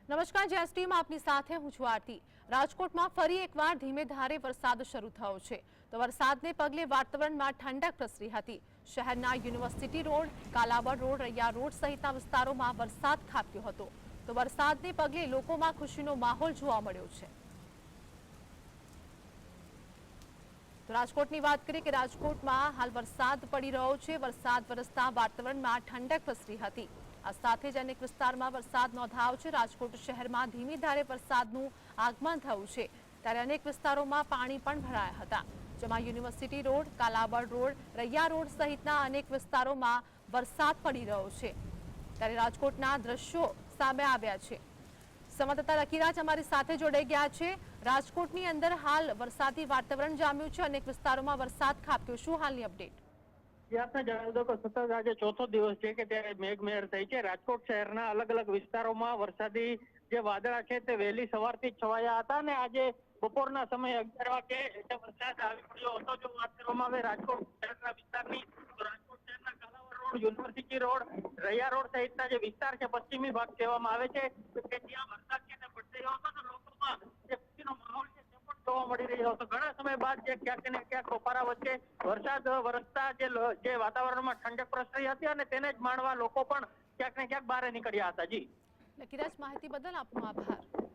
નમસ્કાર, જેએસટીમાં આપની સાથે હું છું આરતી। રાજકોટમાં ફરી એકવાર ધીમે ધારે વરસાદ શરૂ થયો છે તો વરસાદને પગલે વાતાવરણમાં ઠંડક પ્રસરી હતી। શહેરના university road, Kalawad road, Raiya road સહિતના વિસ્તારોમાં વરસાદ ખાબક્યો હતો તો વરસાદને પગલે લોકોમાં ખુશીનો માહોલ જોવા મળ્યો છે। તો રાજકોટની વાત કરીએ કે રાજકોટમાં હાલ વરસાદ પડી રહ્યો છે। વરસાદ વરસતા વાતાવરણમાં ઠંડક પ્રસરી હતી। આ સાથે જ અનેક વિસ્તારમાં વરસાદ નોંધાયો છે। રાજકોટ શહેરમાં ધીમી ધારે વરસાદનું આગમન થયું છે ત્યારે અનેક વિસ્તારોમાં પાણી પણ ભરાયા હતા, જેમાં university road, Kalawad road, Raiya road સહિતના અનેક વિસ્તારોમાં વરસાદ પડી રહ્યો છે ત્યારે રાજકોટના દ્રશ્યો સામે આવ્યા છે। સંવાદદાતા લકીરાજ અમારી સાથે જોડાઈ ગયા છે। રાજકોટની અંદર હાલ વરસાદી વાતાવરણ જામ્યું છે, અનેક વિસ્તારોમાં વરસાદ ખાબક્યો, શું હાલની અપડેટ? આપને જણાવી દો કે સતત આજે ચોથો દિવસ છે કે ત્યારે મેઘમહેર થઈ છે। રાજકોટ શહેરના અલગ અલગ વિસ્તારોમાં વરસાદી જે વાદળા છે તે વહેલી સવારથી જ છવાયા હતા અને આજે બપોરના સમયે 11 વાગે જે વરસાદ આવી પડ્યો હતો। જો વાત કરવામાં આવે રાજકોટ શહેરના વિસ્તારની, તો રાજકોટ શહેરના Kalawad road, university road, Raiya road સહિતના જે વિસ્તાર છે, પશ્ચિમી ભાગ કહેવામાં આવે છે કે ત્યાં વરસાદ છે તે પડી રહ્યો હતો તો લોકોમાં જે ખુશીનો માહોલ છે તે પણ જોવા મળી રહ્યો હતો। ઘણા સમય બાદ જે ક્યાંક ને ક્યાંક બપોરા વચ્ચે વરસાદ વરસતા જે વાતાવરણમાં ઠંડક પ્રસરી હતી અને તેને જ માણવા લોકો પણ ક્યાંક ને ક્યાંક બહાર નીકળ્યા હતા। જી લકીરાજ, માહિતી બદલ આપનો આભાર।